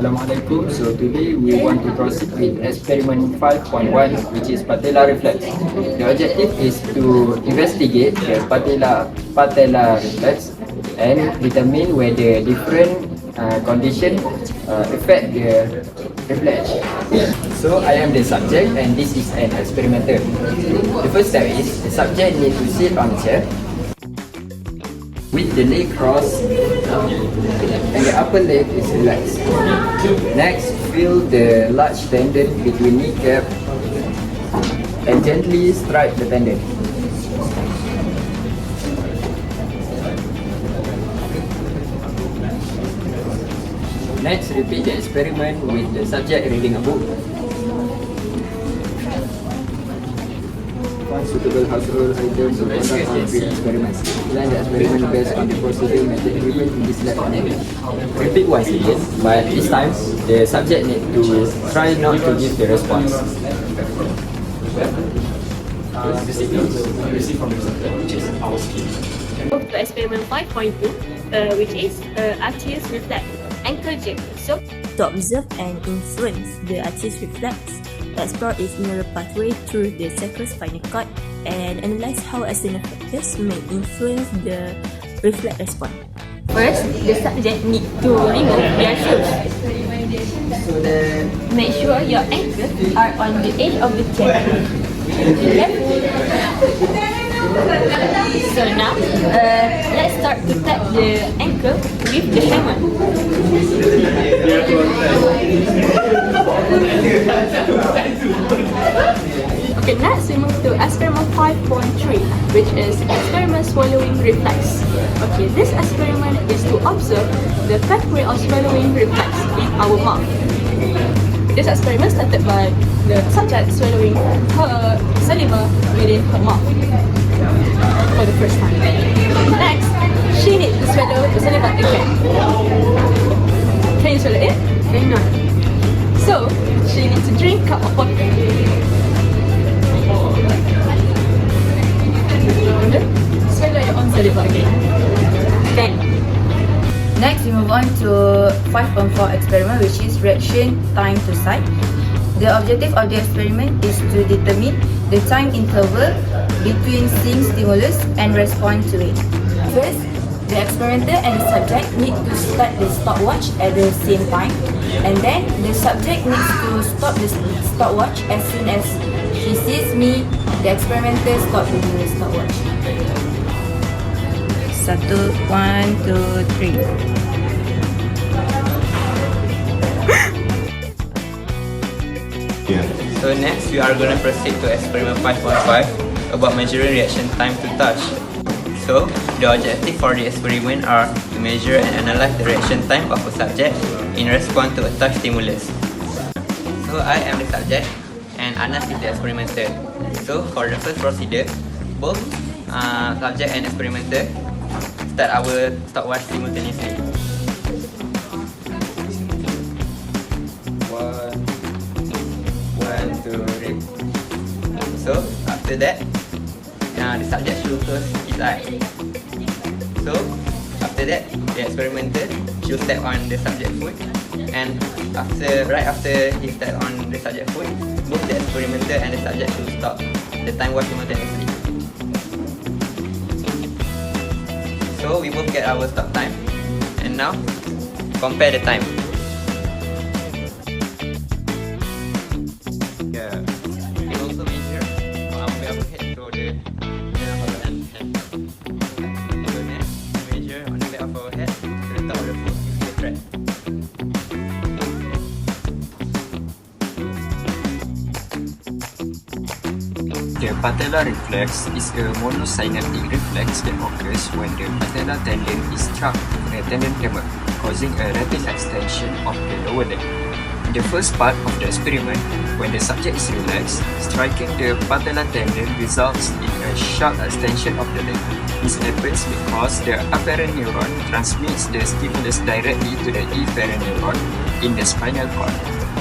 Assalamualaikum. So today we want to proceed with experiment 5.1, which is patella reflex. The objective is to investigate the patella reflex and determine whether different condition affect the reflex. So I am the subject and this is an experimenter. The first step is the subject need to sit on a chair with the leg crossed and the upper leg is relaxed. Next, feel the large tendon between kneecap and gently strike the tendon. Next, repeat the experiment with the subject reading a book. Find suitable household items to conduct concrete experiments. Plan the experiment based on the procedure method given in this lab manual. Repeat once again, but this time the subject need to try not to give the response. Move to experiment 5.2, which is arches reflex ankle jerk. So, to observe and influence the arches reflex, explore its neural pathway through the sacrospinal cord and analyze how external factors may influence the reflex response. first, the subject need to remove their shoes. Make sure your ankles are on the edge of the chair. Okay? So now, let's start to tap the ankle with the hammer. Okay, next we move to experiment 5.3, which is experiment swallowing reflex. Okay, this experiment is to observe the pathway of swallowing reflex in our mouth. This experiment started by the subject swallowing her saliva within her mouth for the first time. Next, she needs to swallow the saliva again. Can you swallow it? Cannot. So, she needs to drink a cup of water. Swallow your own saliva again. Then, Next, we move on to 5.4 experiment, which is reaction time to sight. The objective of the experiment is to determine the time interval between seeing stimulus and respond to it. First, the experimenter and the subject need to start the stopwatch at the same time, and then the subject needs to stop the stopwatch as soon as she sees me. The experimenter stops the stopwatch. 1, 2, 3. So next we are going to proceed to experiment 5.5 about measuring reaction time to touch. So the objective for the experiment are to measure and analyze the reaction time of a subject in response to a touch stimulus. So I am the subject and Anas is the experimenter. So for the first procedure, both subject and experimenter start our stopwatch simultaneously. 1, 2, 3. So after that, the subject should close his eye. So after that, the experimenter should step on the subject foot, and right after he step on the subject foot, both the experimenter and the subject should stop the time watch simultaneously. So we both get our stop time, and now compare the time. Yeah, we can also measure our head through the hand. So next, measure on the back of our head to the top of the foot using the thread. The patella reflex is a monosynaptic reflex that occurs when the patella tendon is struck with a tendon tremor, causing a rapid extension of the lower leg. In the first part of the experiment, when the subject is relaxed, striking the patella tendon results in a sharp extension of the leg. This happens because the afferent neuron transmits the stimulus directly to the efferent neuron in the spinal cord,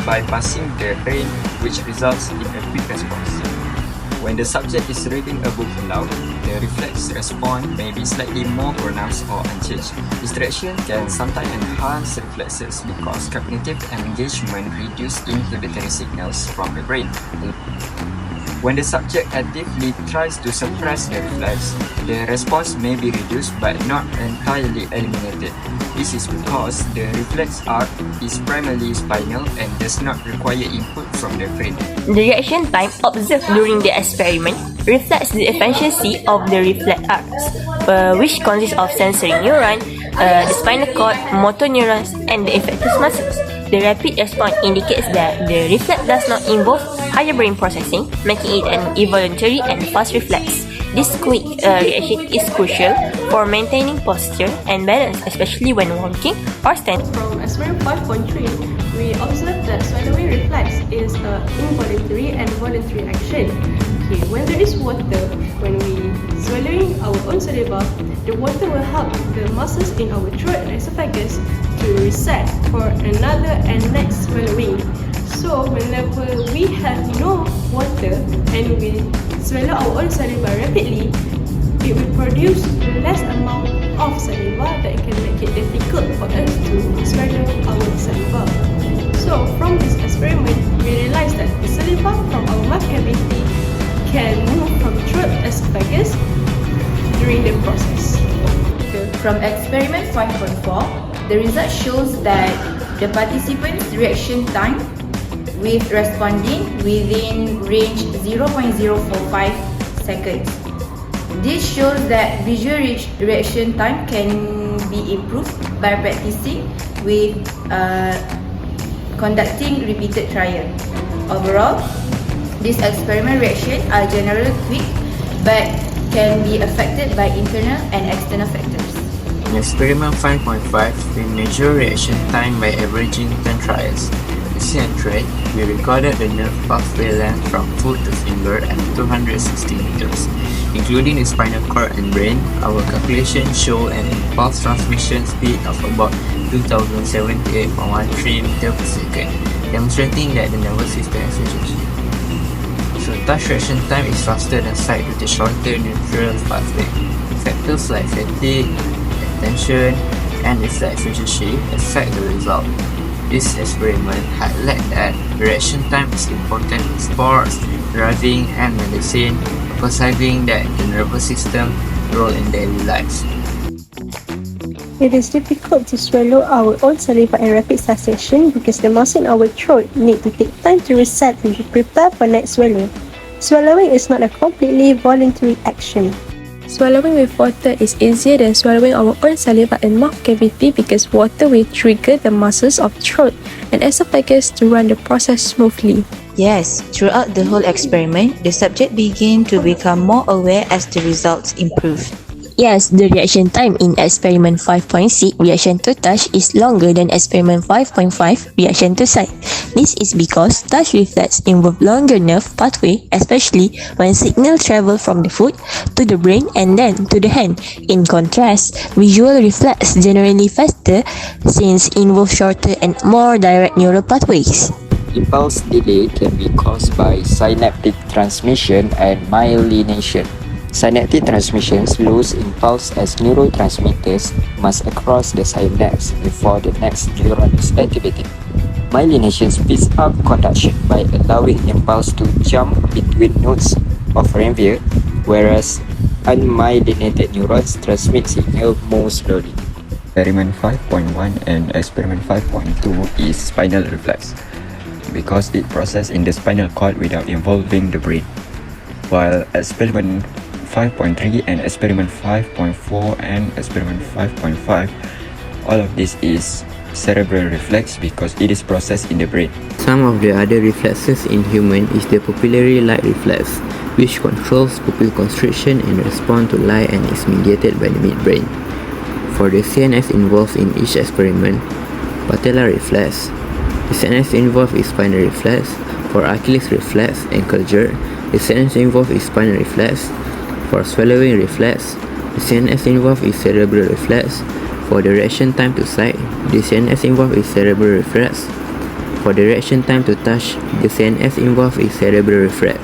bypassing the brain, which results in a quick response. When the subject is reading a book aloud, the reflex response may be slightly more pronounced or unchanged. This direction can sometimes enhance reflexes because cognitive engagement reduces inhibitory signals from the brain. When the subject actively tries to suppress the reflex, the response may be reduced but not entirely eliminated. This is because the reflex arc is primarily spinal and does not require input from the brain. The reaction time observed during the experiment reflects the efficiency of the reflex arcs, which consists of sensory neuron, the spinal cord, motor neurons, and the effectus muscles. The rapid response indicates that the reflex does not involve higher brain processing, making it an involuntary and fast reflex. This quick reaction is crucial for maintaining posture and balance, especially when walking or standing. From experiment 5.3, we observed that swallowing reflex is an involuntary and voluntary action. Okay, when there is water, when we swallowing our own saliva, the water will help the muscles in our throat and esophagus to reset for another and next swallowing. So whenever we have no water and we swallow our own saliva rapidly, it will produce less amount of saliva that can make it difficult for us to swallow our saliva. So from this experiment, we realized that the saliva from our mouth cavity can move from throat to esophagus during the process. From experiment 5.4, the result shows that the participants' reaction time with responding within range 0.045 seconds. This shows that visual reaction time can be improved by practicing with conducting repeated trial. Overall, these experiment reactions are generally quick but can be affected by internal and external factors. In experiment 5.5, we measure reaction time by averaging 10 trials. To see and trade, we recorded the nerve pathway length from foot to finger at 260 meters. Including the spinal cord and brain, our calculations show an impulse transmission speed of about 2078.13 meters per second, demonstrating that the nervous system is efficient. So touch reaction time is faster than sight with a shorter neutral pathway. Factors like fatigue, attention, and reflex efficiency affect the result. This experiment highlights that reaction time is important in sports, driving, and medicine, emphasizing that the nervous system role in daily lives. It is difficult to swallow our own saliva in rapid succession because the muscles in our throat need to take time to reset and be prepared for next swallow. Swallowing is not a completely voluntary action. Swallowing with water is easier than swallowing our own saliva in mouth cavity because water will trigger the muscles of throat and esophagus to run the process smoothly. Yes, throughout the whole experiment, the subject began to become more aware as the results improved. Yes, the reaction time in experiment 5.6 reaction to touch is longer than experiment 5.5 reaction to sight. This is because touch reflex involve longer nerve pathway, especially when signal travel from the foot to the brain and then to the hand. In contrast, visual reflex generally faster since involve shorter and more direct neural pathways. Impulse delay can be caused by synaptic transmission and myelination. Synaptic transmission slows impulse as neurotransmitters must across the synapse before the next neuron is activated. Myelination speeds up conduction by allowing impulse to jump between nodes of Ranvier, whereas unmyelinated neurons transmit signal more slowly. Experiment 5.1 and experiment 5.2 is spinal reflex because it processes in the spinal cord without involving the brain, while experiment 5.3 and experiment 5.4 and experiment 5.5, all of this is cerebral reflex because it is processed in the brain. Some of the other reflexes in human is the pupillary light reflex, which controls pupil constriction and response to light and is mediated by the midbrain. For the CNS involved in each experiment, patellar reflex, the CNS involved is spinal reflex. For Achilles reflex and culture, the CNS involved is spinal reflex. For swallowing reflex, the CNS involved is cerebral reflex. For the reaction time to sight, the CNS involved is cerebral reflex. For the reaction time to touch, the CNS involved is cerebral reflex.